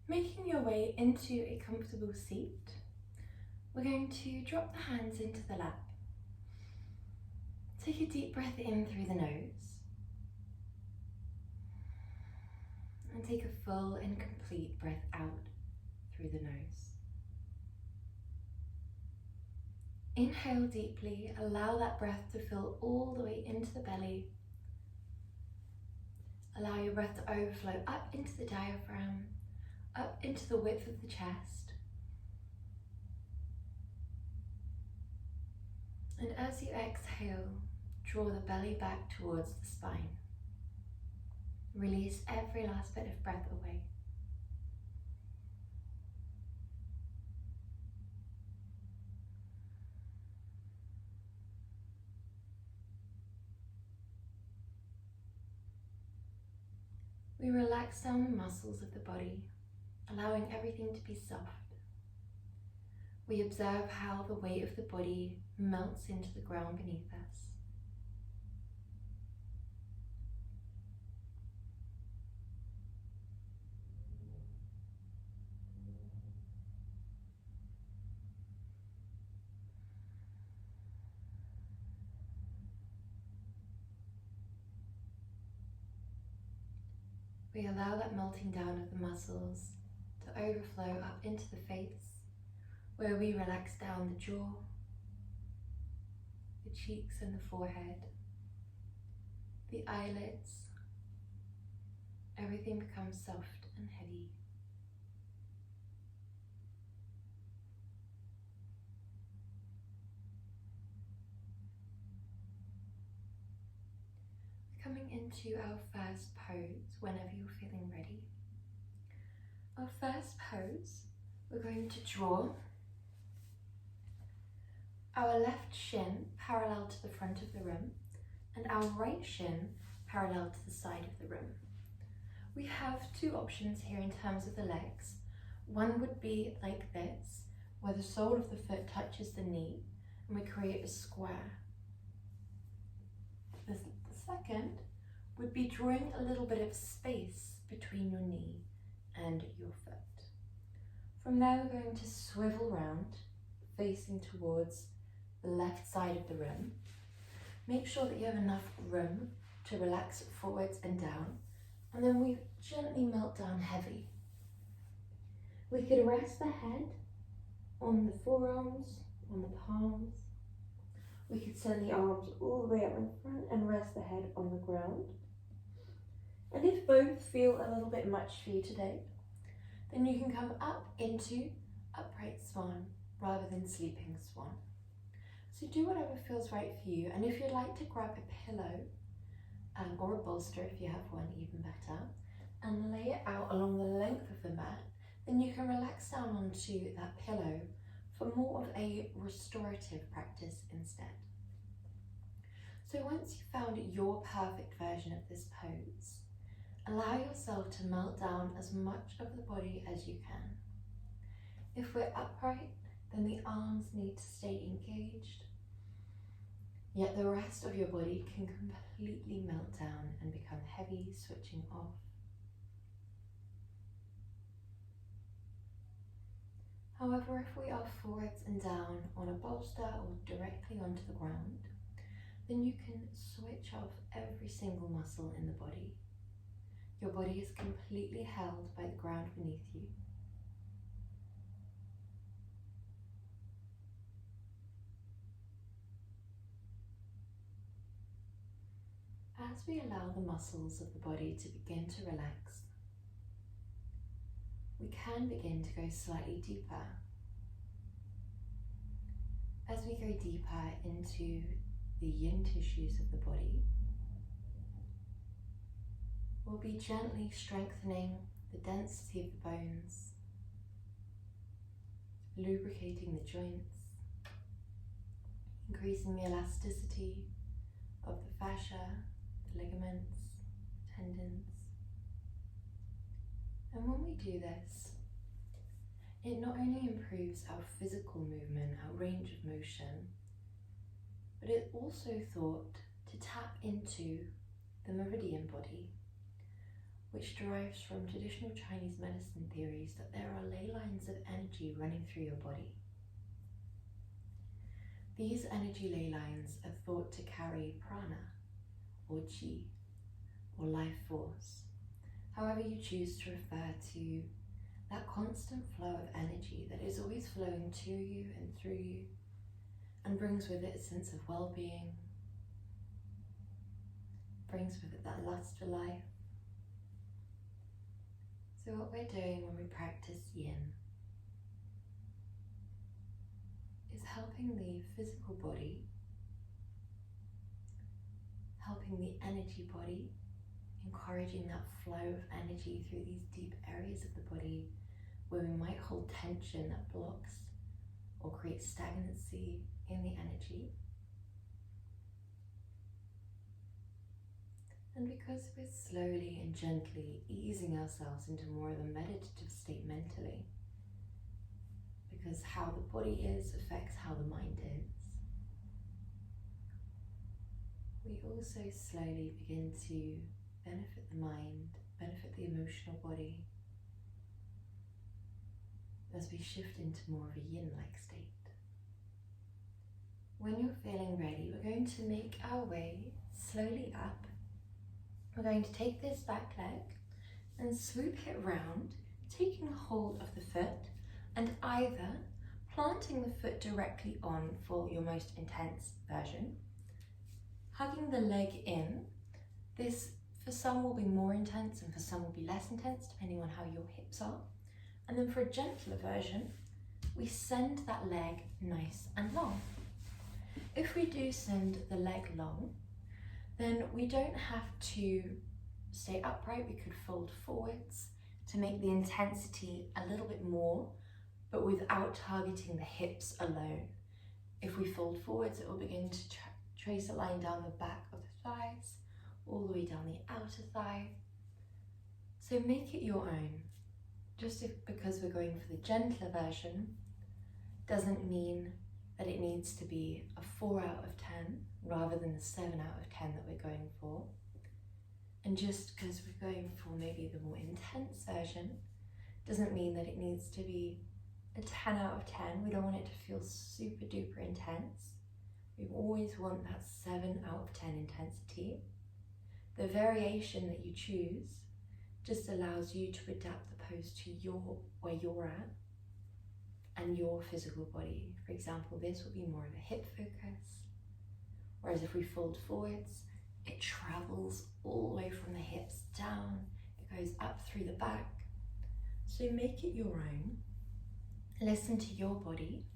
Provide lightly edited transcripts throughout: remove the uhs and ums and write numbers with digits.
Making your way into a comfortable seat, we're going to drop the hands into the lap. Take a deep breath in through the nose. And take a full and complete breath out through the nose. Inhale deeply, allow that breath to fill all the way into the belly. Allow your breath to overflow up into the diaphragm, up into the width of the chest. And as you exhale, draw the belly back towards the spine. Release every last bit of breath away. We relax down the muscles of the body, allowing everything to be soft. We observe how the weight of the body melts into the ground beneath us. We allow that melting down of the muscles to overflow up into the face, where we relax down the jaw, the cheeks and the forehead, the eyelids. Everything becomes soft and heavy. Coming into our first pose whenever you're feeling ready. Our first pose, we're going to draw our left shin parallel to the front of the room and our right shin parallel to the side of the room. We have two options here in terms of the legs. One would be like this, where the sole of the foot touches the knee and we create a square. The second would be drawing a little bit of space between your knee and your foot. From there, we're going to swivel round, facing towards the left side of the room. Make sure that you have enough room to relax forwards and down, and then we gently melt down heavy. We could rest the head on the forearms, on the palms. We could send the arms all the way up in front and rest the head on the ground. And if both feel a little bit much for you today, then you can come up into upright swan rather than sleeping swan. So do whatever feels right for you, and if you'd like to grab a pillow or a bolster if you have one, even better, and lay it out along the length of the mat, then you can relax down onto that pillow for more of a restorative practice instead. So once you've found your perfect version of this pose, allow yourself to melt down as much of the body as you can. If we're upright, then the arms need to stay engaged, yet the rest of your body can completely melt down and become heavy, switching off. However, if we are forwards and down on a bolster or directly onto the ground, then you can switch off every single muscle in the body. Your body is completely held by the ground beneath you. As we allow the muscles of the body to begin to relax, we can begin to go slightly deeper. As we go deeper into the yin tissues of the body, we'll be gently strengthening the density of the bones, lubricating the joints, increasing the elasticity of the fascia, the ligaments, tendons. And when we do this, it not only improves our physical movement, our range of motion, but it's also thought to tap into the meridian body, which derives from traditional Chinese medicine theories that there are ley lines of energy running through your body. These energy ley lines are thought to carry prana, or qi, or life force, however you choose to refer to that constant flow of energy that is always flowing to you and through you, and brings with it a sense of well-being, brings with it that lust for life. So what we're doing when we practice yin is helping the physical body, helping the energy body, encouraging that flow of energy through these deep areas of the body where we might hold tension that blocks or creates stagnancy in the energy. And because we're slowly and gently easing ourselves into more of a meditative state mentally, because how the body is affects how the mind is, we also slowly begin to benefit the mind, benefit the emotional body, as we shift into more of a yin-like state. When you're feeling ready, we're going to make our way slowly up. We're going to take this back leg and swoop it round, taking hold of the foot and either planting the foot directly on for your most intense version, hugging the leg in. This for some will be more intense and for some will be less intense depending on how your hips are. And then for a gentler version, we send that leg nice and long. If we do send the leg long, then we don't have to stay upright. We could fold forwards to make the intensity a little bit more, but without targeting the hips alone. If we fold forwards, it will begin to trace a line down the back of the thighs, all the way down the outer thigh. So make it your own. Because we're going for the gentler version, doesn't mean that it needs to be a 4 out of 10 rather than the 7 out of 10 that we're going for. And just because we're going for maybe the more intense version, doesn't mean that it needs to be a 10 out of 10. We don't want it to feel super duper intense. We always want that 7 out of 10 intensity. The variation that you choose just allows you to adapt the pose to where you're at and your physical body. For example, this will be more of a hip focus, whereas if we fold forwards, it travels all the way from the hips down, it goes up through the back. So make it your own, listen to your body,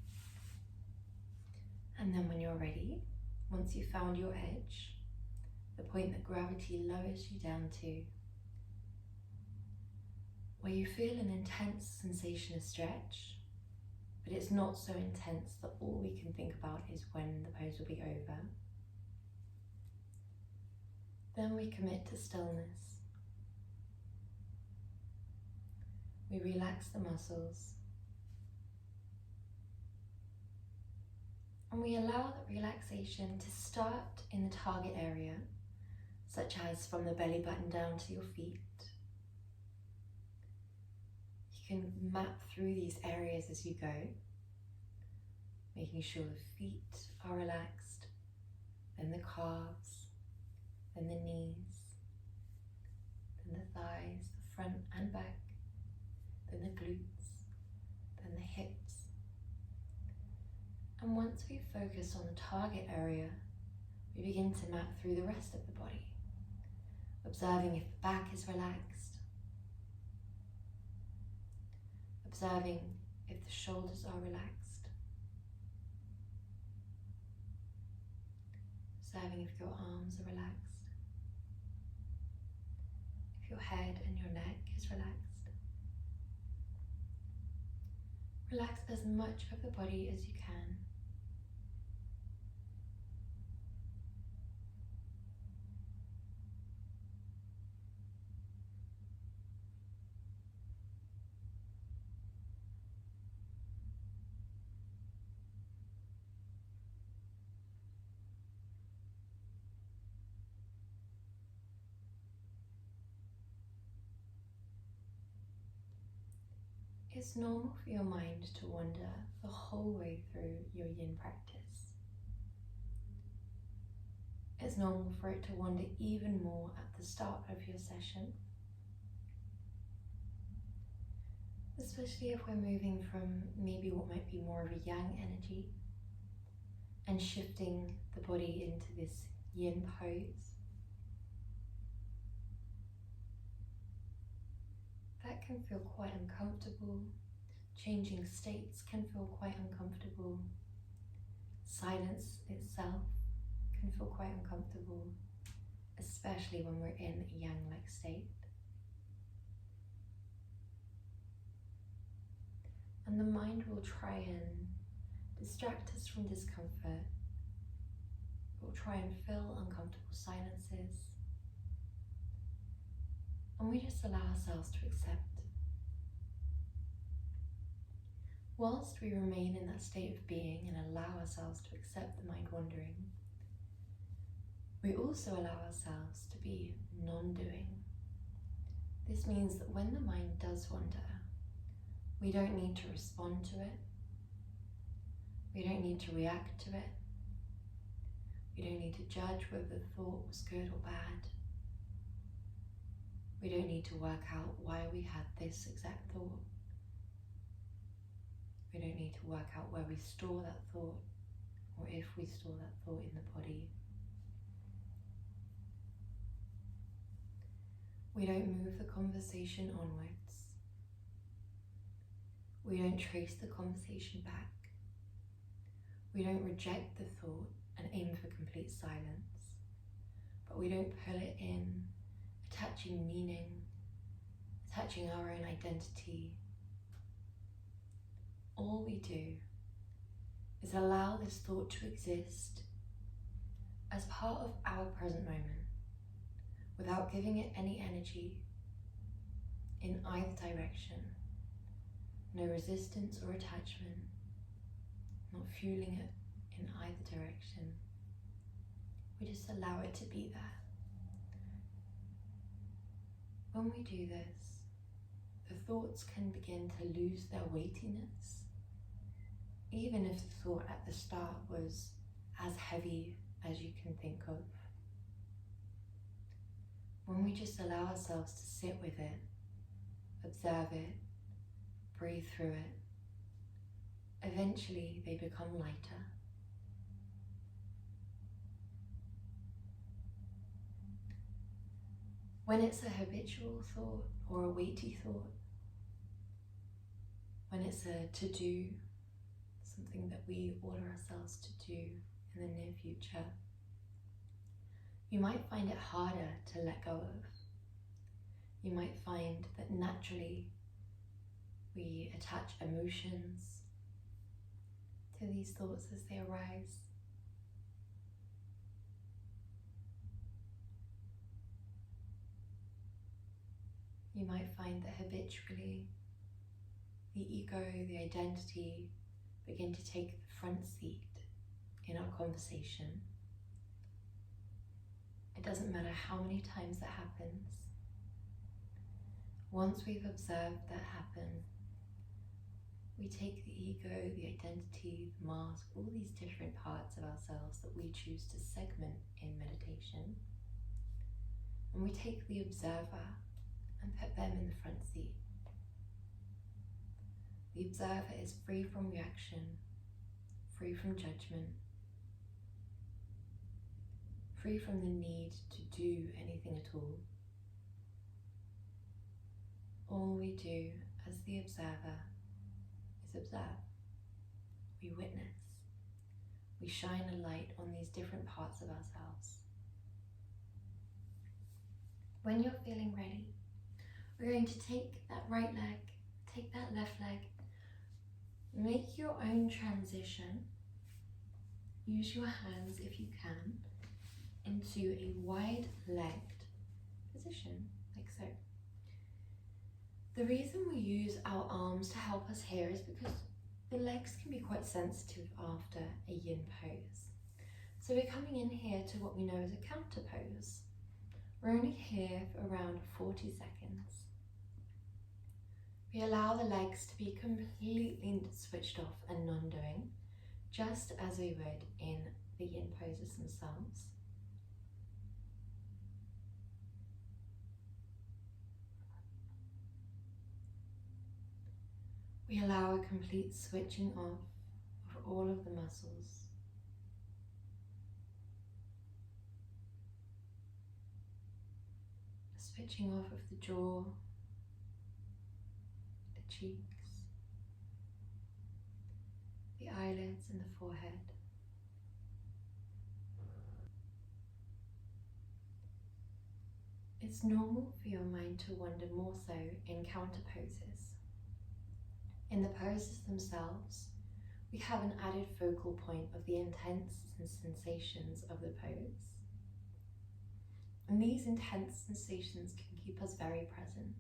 and then when you're ready, once you've found your edge, the point that gravity lowers you down to, where you feel an intense sensation of stretch, but it's not so intense that all we can think about is when the pose will be over. Then we commit to stillness. We relax the muscles. And we allow that relaxation to start in the target area, such as from the belly button down to your feet. You can map through these areas as you go, making sure the feet are relaxed, then the calves, then the knees, then the thighs, the front and back, then the glutes, then the hips. And once we focus on the target area, we begin to map through the rest of the body, observing if the back is relaxed, observing if the shoulders are relaxed, observing if your arms are relaxed, if your head and your neck is relaxed. Relax as much of the body as you can. It's normal for your mind to wander the whole way through your yin practice. It's normal for it to wander even more at the start of your session, especially if we're moving from maybe what might be more of a yang energy and shifting the body into this yin pose. That can feel quite uncomfortable. Changing states can feel quite uncomfortable. Silence itself can feel quite uncomfortable, especially when we're in a yang-like state. And the mind will try and distract us from discomfort. It will try and fill uncomfortable silences. And we just allow ourselves to accept. Whilst we remain in that state of being and allow ourselves to accept the mind wandering, we also allow ourselves to be non-doing. This means that when the mind does wander, we don't need to respond to it. We don't need to react to it. We don't need to judge whether the thought was good or bad. We don't need to work out why we had this exact thought. We don't need to work out where we store that thought, or if we store that thought in the body. We don't move the conversation onwards. We don't trace the conversation back. We don't reject the thought and aim for complete silence, but we don't pull it in, attaching meaning, attaching our own identity. All we do is allow this thought to exist as part of our present moment, without giving it any energy in either direction. No resistance or attachment, not fueling it in either direction. We just allow it to be there. When we do this, the thoughts can begin to lose their weightiness, even if the thought at the start was as heavy as you can think of. When we just allow ourselves to sit with it, observe it, breathe through it, eventually they become lighter. When it's a habitual thought or a weighty thought, when it's a to-do, something that we order ourselves to do in the near future, you might find it harder to let go of. You might find that naturally we attach emotions to these thoughts as they arise. You might find that habitually the ego, the identity, begin to take the front seat in our conversation. It doesn't matter how many times that happens. Once we've observed that happen, we take the ego, the identity, the mask, all these different parts of ourselves that we choose to segment in meditation, and we take the observer and put them in the front seat. The observer is free from reaction, free from judgment, free from the need to do anything at all. All we do as the observer is observe. We witness. We shine a light on these different parts of ourselves. When you're feeling ready, we're going to take that right leg, take that left leg, make your own transition. Use your hands if you can into a wide-legged position, like so. The reason we use our arms to help us here is because the legs can be quite sensitive after a yin pose. So we're coming in here to what we know as a counter pose. We're only here for around 40 seconds. We allow the legs to be completely switched off and non-doing, just as we would in the yin poses themselves. We allow a complete switching off of all of the muscles. Switching off of the jaw, the cheeks, the eyelids and the forehead. It's normal for your mind to wander more so in counter poses. In the poses themselves, we have an added focal point of the intense sensations of the pose. And these intense sensations can keep us very present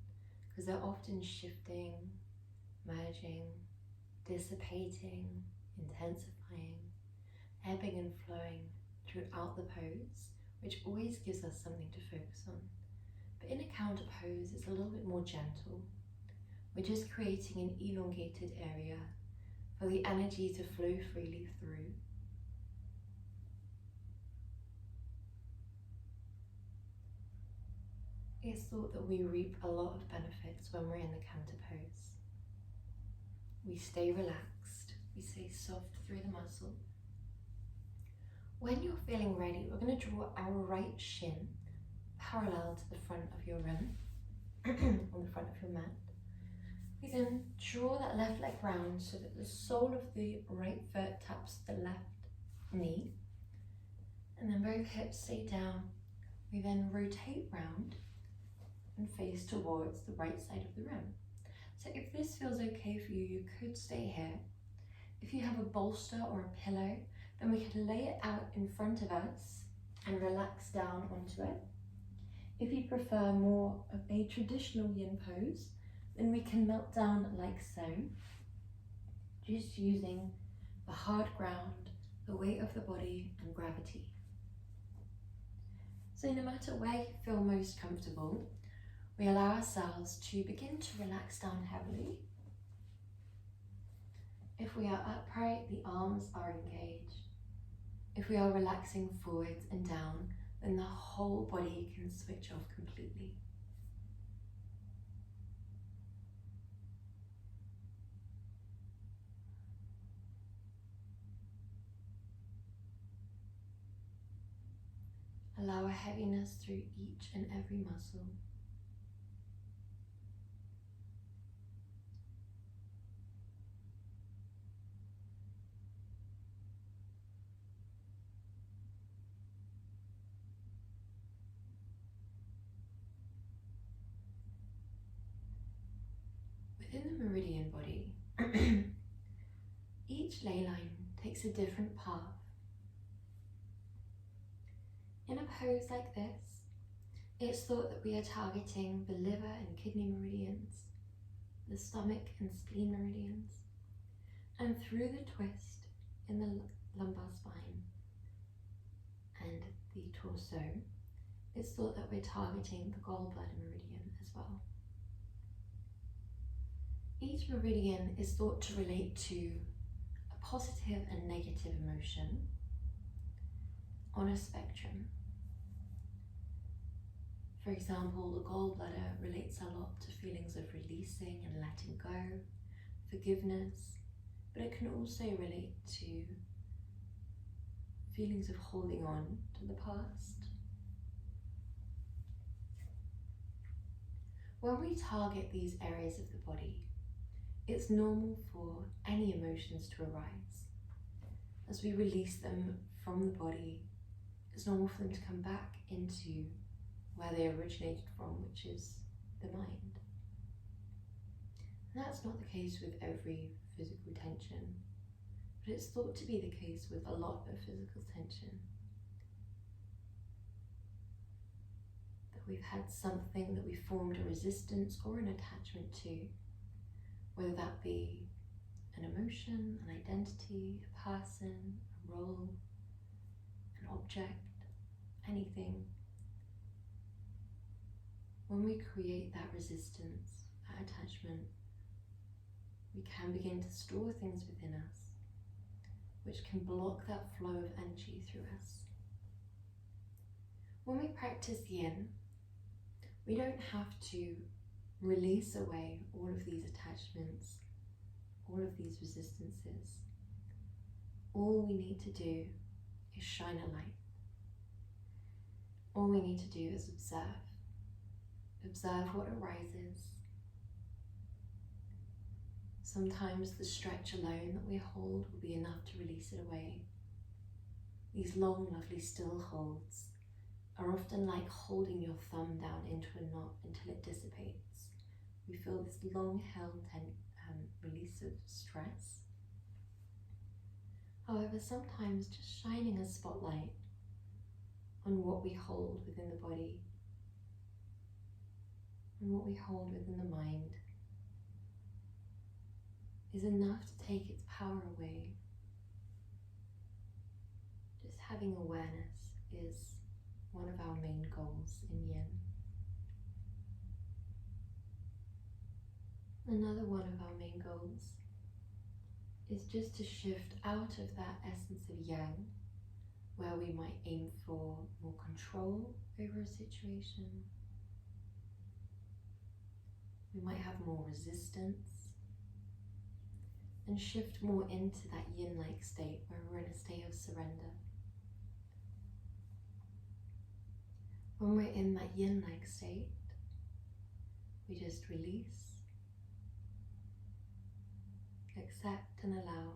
because they're often shifting, merging, dissipating, intensifying, ebbing and flowing throughout the pose, which always gives us something to focus on. But in a counter pose, it's a little bit more gentle. We're just creating an elongated area for the energy to flow freely through. It's thought that we reap a lot of benefits when we're in the counter pose. We stay relaxed, we stay soft through the muscle. When you're feeling ready, we're going to draw our right shin parallel to the front of your rim, on the front of your mat. We then draw that left leg round so that the sole of the right foot taps the left knee, and then both hips stay down. We then rotate round and face towards the right side of the rim. So if this feels okay for you, you could stay here. If you have a bolster or a pillow, then we could lay it out in front of us and relax down onto it. If you prefer more of a traditional yin pose, then we can melt down like so, just using the hard ground, the weight of the body and gravity. So no matter where you feel most comfortable, we allow ourselves to begin to relax down heavily. If we are upright, the arms are engaged. If we are relaxing forwards and down, then the whole body can switch off completely. Allow a heaviness through each and every muscle. Within the meridian body, each ley line takes a different path. In a pose like this, it's thought that we are targeting the liver and kidney meridians, the stomach and spleen meridians, and through the twist in the lumbar spine and the torso, it's thought that we're targeting the gallbladder meridian as well. Each meridian is thought to relate to a positive and negative emotion on a spectrum. For example, the gallbladder relates a lot to feelings of releasing and letting go, forgiveness, but it can also relate to feelings of holding on to the past. When we target these areas of the body, it's normal for any emotions to arise. As we release them from the body, it's normal for them to come back into where they originated from, which is the mind. And that's not the case with every physical tension, but it's thought to be the case with a lot of physical tension. That we've had something that we formed a resistance or an attachment to, whether that be an emotion, an identity, a person, a role, an object, anything. When we create that resistance, that attachment, we can begin to store things within us which can block that flow of energy through us. When we practice yin, we don't have to release away all of these attachments, all of these resistances. All we need to do is shine a light. All we need to do is observe. Observe what arises. Sometimes the stretch alone that we hold will be enough to release it away. These long, lovely still holds are often like holding your thumb down into a knot until it dissipates. We feel this long held release of stress. However, sometimes just shining a spotlight on what we hold within the body and what we hold within the mind is enough to take its power away. Just having awareness is one of our main goals in yin. Another one of our main goals is just to shift out of that essence of yang, where we might aim for more control over a situation. We might have more resistance, and shift more into that yin-like state where we're in a state of surrender. When we're in that yin-like state, we just release, accept and allow.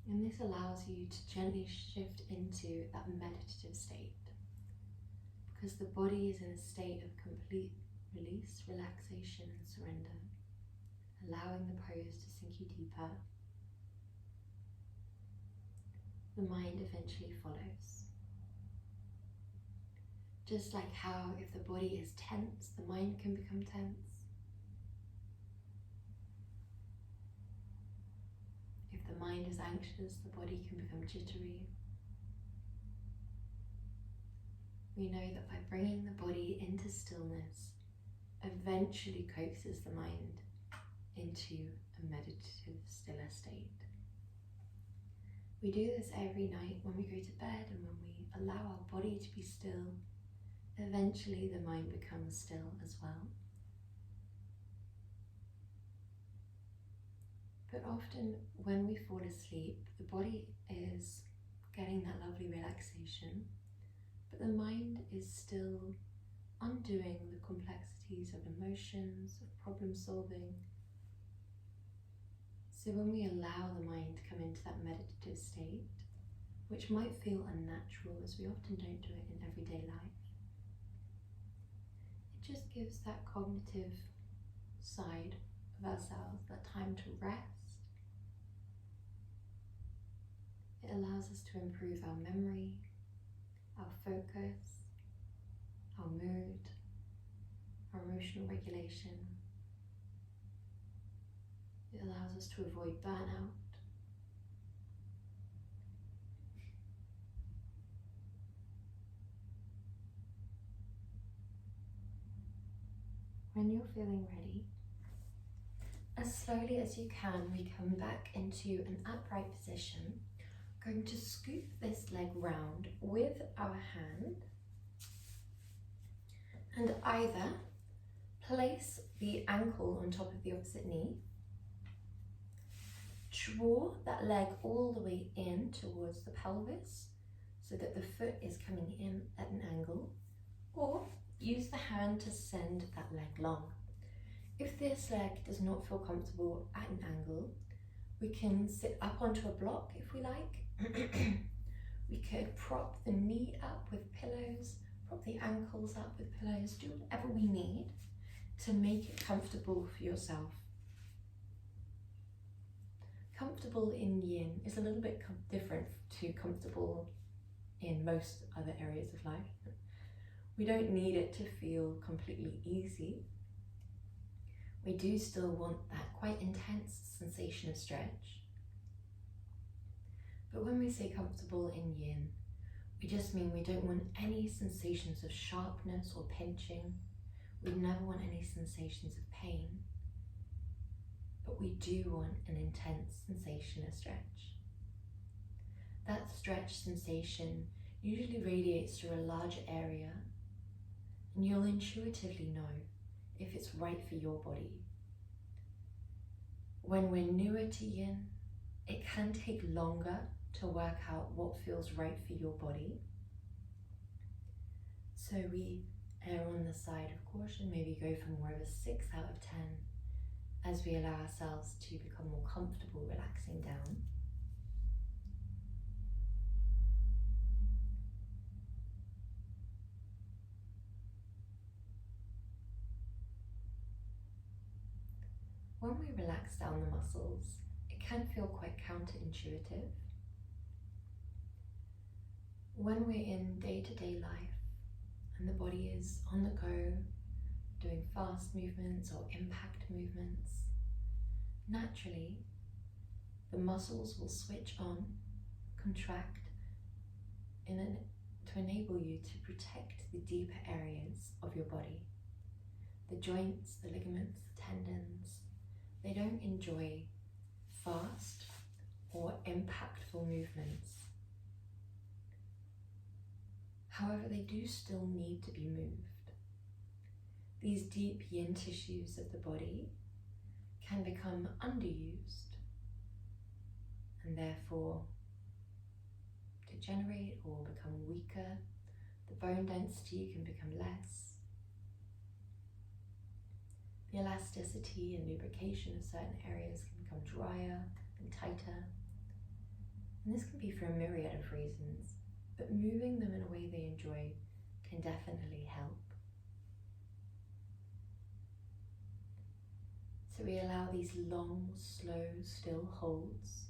And this allows you to gently shift into that meditative state, because the body is in a state of complete release, relaxation and surrender, allowing the pose to sink you deeper. The mind eventually follows. Just like how if the body is tense, the mind can become tense. If the mind is anxious, the body can become jittery. We know that by bringing the body into stillness, eventually coaxes the mind into a meditative, stiller state. We do this every night when we go to bed and when we allow our body to be still. Eventually the mind becomes still as well. But often when we fall asleep, the body is getting that lovely relaxation, but the mind is still undoing the complexities of emotions, of problem solving. So when we allow the mind to come into that meditative state, which might feel unnatural as we often don't do it in everyday life, it just gives that cognitive side of ourselves that time to rest. It allows us to improve our memory, our focus, our mood, our emotional regulation. It allows us to avoid burnout. When you're feeling ready, as slowly as you can, we come back into an upright position. Going to scoop this leg round with our hand and either place the ankle on top of the opposite knee, draw that leg all the way in towards the pelvis so that the foot is coming in at an angle, or use the hand to send that leg long. If this leg does not feel comfortable at an angle, we can sit up onto a block if we like. We could prop the knee up with pillows, prop the ankles up with pillows, do whatever we need to make it comfortable for yourself. Comfortable in yin is a little bit different to comfortable in most other areas of life. We don't need it to feel completely easy. We do still want that quite intense sensation of stretch. But when we say comfortable in yin, we just mean we don't want any sensations of sharpness or pinching. We never want any sensations of pain, but we do want an intense sensation of stretch. That stretch sensation usually radiates through a larger area, and you'll intuitively know if it's right for your body. When we're newer to Yin, it can take longer to work out what feels right for your body. So we err on the side of caution, maybe go for more of a 6 out of 10 as we allow ourselves to become more comfortable relaxing down. When we relax down the muscles, it can feel quite counterintuitive. When we're in day-to-day life and the body is on the go, doing fast movements or impact movements, naturally the muscles will switch on, contract, to enable you to protect the deeper areas of your body. The joints, the ligaments, the tendons, they don't enjoy fast or impactful movements. However, they do still need to be moved. These deep yin tissues of the body can become underused and therefore degenerate or become weaker. The bone density can become less. The elasticity and lubrication of certain areas can become drier and tighter. And this can be for a myriad of reasons, but moving them in a way they enjoy can definitely help. So we allow these long, slow, still holds.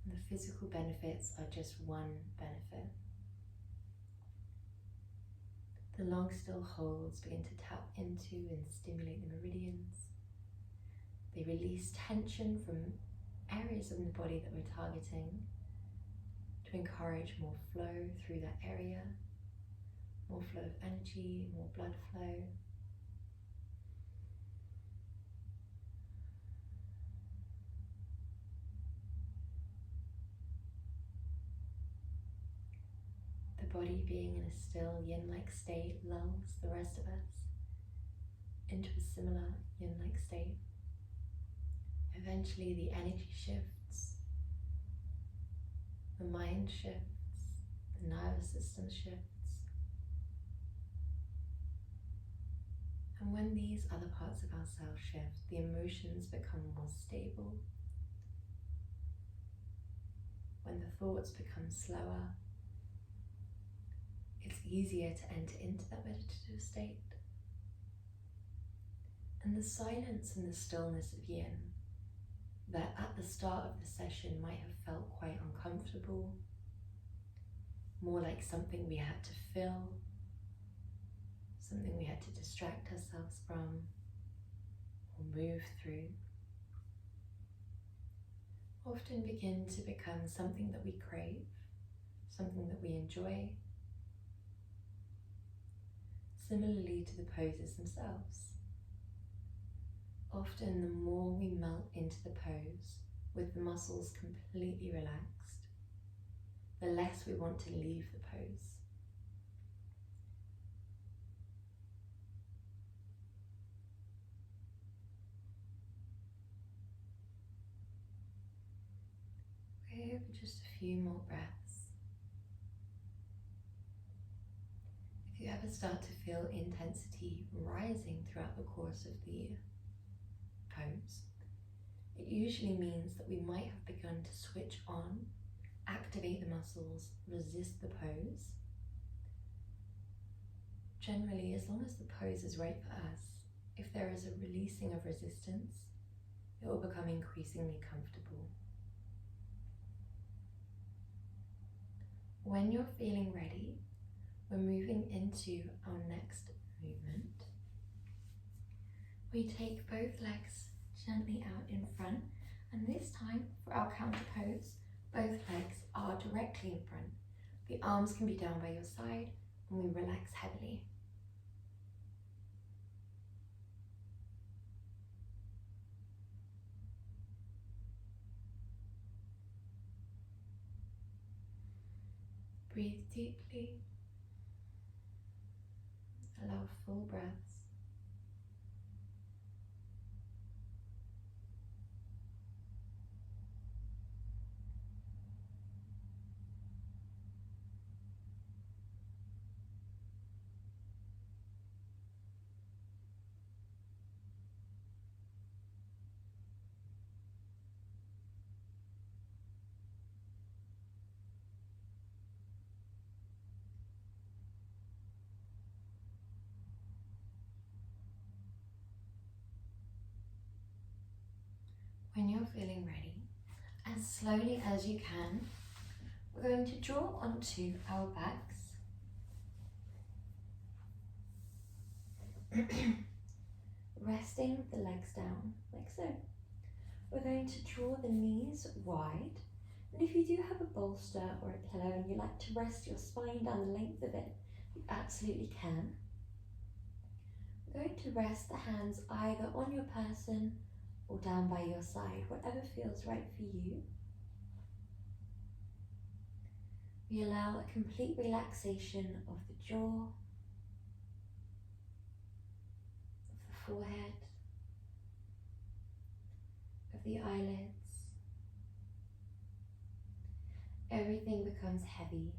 And the physical benefits are just one benefit. The long, still holds begin to tap into and stimulate the meridians. They release tension from areas of the body that we're targeting to encourage more flow through that area, more flow of energy, more blood flow. The body being in a still yin-like state lulls the rest of us into a similar yin-like state. Eventually the energy shifts, the mind shifts, the nervous system shifts. And when these other parts of ourselves shift, the emotions become more stable. When the thoughts become slower, it's easier to enter into that meditative state. And the silence and the stillness of Yin that at the start of the session might have felt quite uncomfortable, more like something we had to fill, something we had to distract ourselves from or move through, often begin to become something that we crave, something that we enjoy. Similarly to the poses themselves. Often the more we melt into the pose with the muscles completely relaxed, the less we want to leave the pose. We're here for just a few more breaths. If you ever start to feel intensity rising throughout the course of the pose, it usually means that we might have begun to switch on, activate the muscles, resist the pose. Generally, as long as the pose is right for us, if there is a releasing of resistance, it will become increasingly comfortable. When you're feeling ready, we're moving into our next movement. We take both legs gently out in front, and this time for our counter pose, both legs are directly in front, The arms can be down by your side and we relax heavily. Breathe deeply. Allow full breaths. When you're feeling ready, as slowly as you can, we're going to draw onto our backs. Resting the legs down, like so. We're going to draw the knees wide. And if you do have a bolster or a pillow and you like to rest your spine down the length of it, you absolutely can. We're going to rest the hands either on your person or down by your side, whatever feels right for you. We allow a complete relaxation of the jaw, of the forehead, of the eyelids. Everything becomes heavy.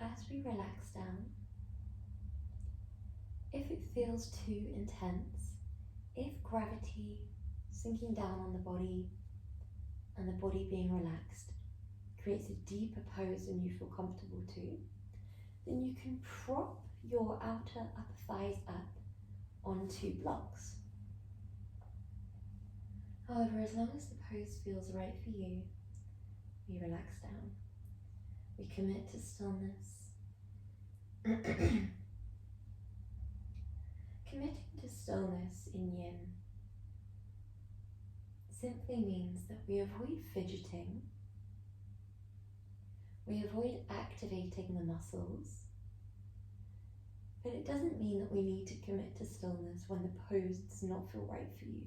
As we relax down, if it feels too intense, if gravity sinking down on the body and the body being relaxed creates a deeper pose than you feel comfortable to, then you can prop your outer upper thighs up onto blocks. However, as long as the pose feels right for you, we relax down. We commit to stillness. Committing to stillness in Yin simply means that we avoid fidgeting, we avoid activating the muscles, but it doesn't mean that we need to commit to stillness when the pose does not feel right for you.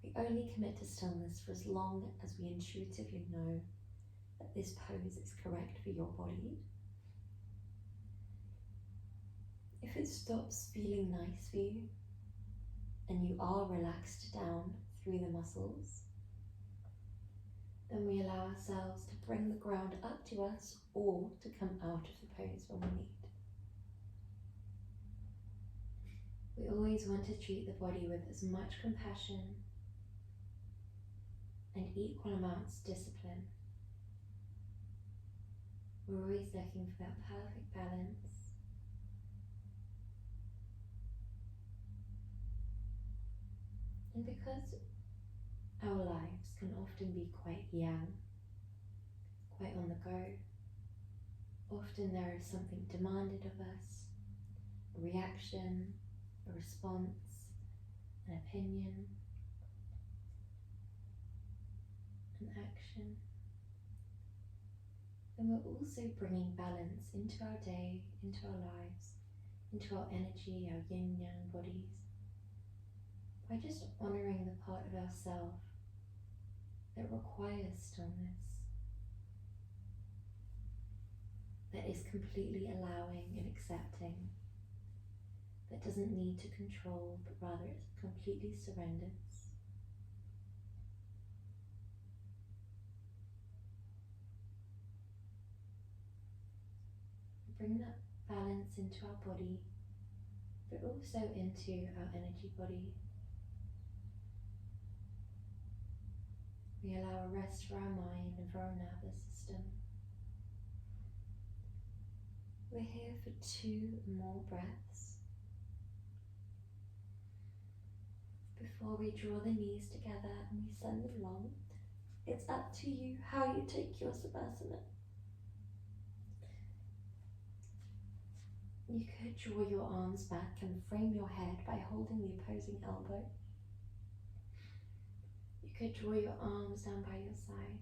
We only commit to stillness for as long as we intuitively know that this pose is correct for your body. If it stops feeling nice for you and you are relaxed down through the muscles, then we allow ourselves to bring the ground up to us or to come out of the pose when we need. We always want to treat the body with as much compassion and equal amounts of discipline. We're always looking for that perfect balance. And because our lives can often be quite yang, quite on the go, often there is something demanded of us, a reaction, a response, an opinion, an action. And we're also bringing balance into our day, into our lives, into our energy, our yin-yang bodies, by just honouring the part of ourself that requires stillness, that is completely allowing and accepting, that doesn't need to control, but rather it completely surrenders. Bring that balance into our body, but also into our energy body. We allow a rest for our mind and for our nervous system. We're here for 2 more breaths before we draw the knees together and we send them long. It's up to you how you take your Savasana. You could draw your arms back and frame your head by holding the opposing elbow. You could draw your arms down by your side.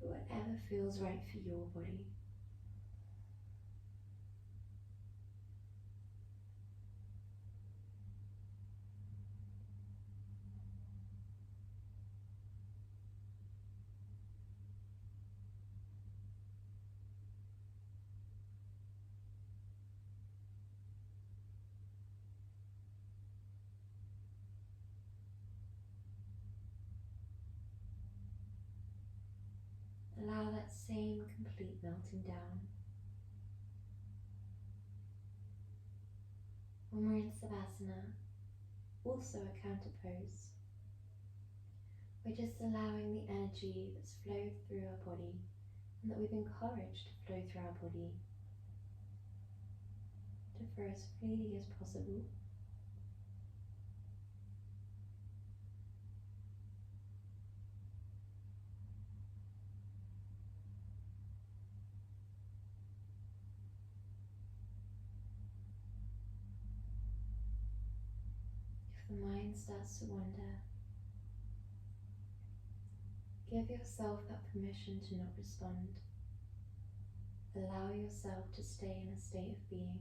Do whatever feels right for your body. Allow that same complete melting down. When we're in Savasana, also a counter pose, we're just allowing the energy that's flowed through our body and that we've encouraged to flow through our body to flow as freely as possible. If the mind starts to wander, give yourself that permission to not respond. Allow yourself to stay in a state of being.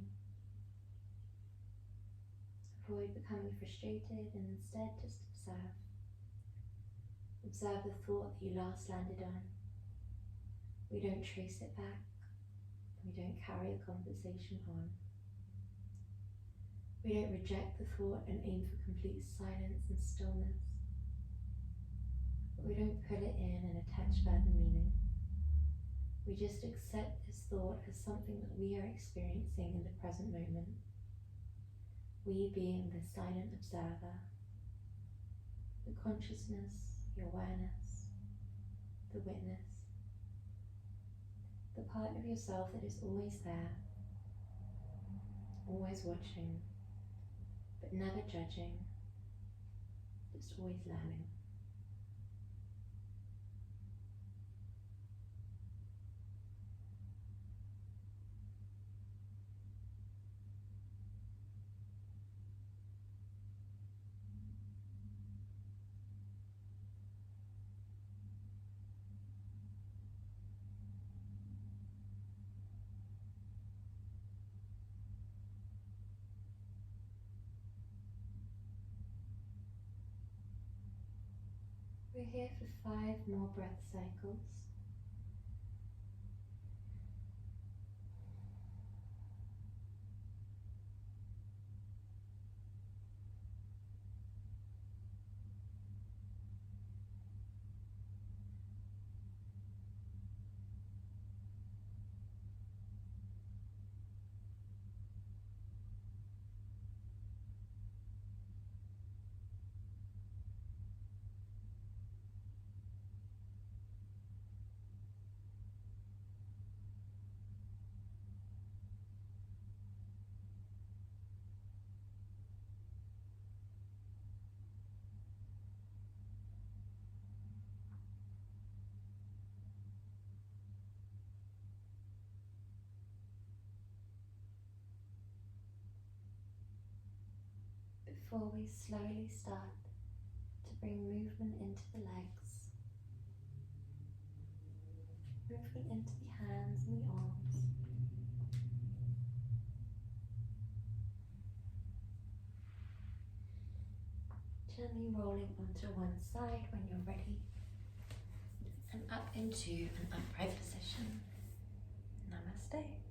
Avoid becoming frustrated and instead just observe. Observe the thought that you last landed on. We don't trace it back. We don't carry the conversation on. We don't reject the thought and aim for complete silence and stillness. But we don't put it in and attach further meaning. We just accept this thought as something that we are experiencing in the present moment. We being the silent observer, the consciousness, the awareness, the witness, the part of yourself that is always there, always watching, but never judging, just always learning. We're here for 5 more breath cycles. Before we slowly start to bring movement into the legs, movement into the hands and the arms, gently rolling onto one side when you're ready, and up into an upright position. Namaste.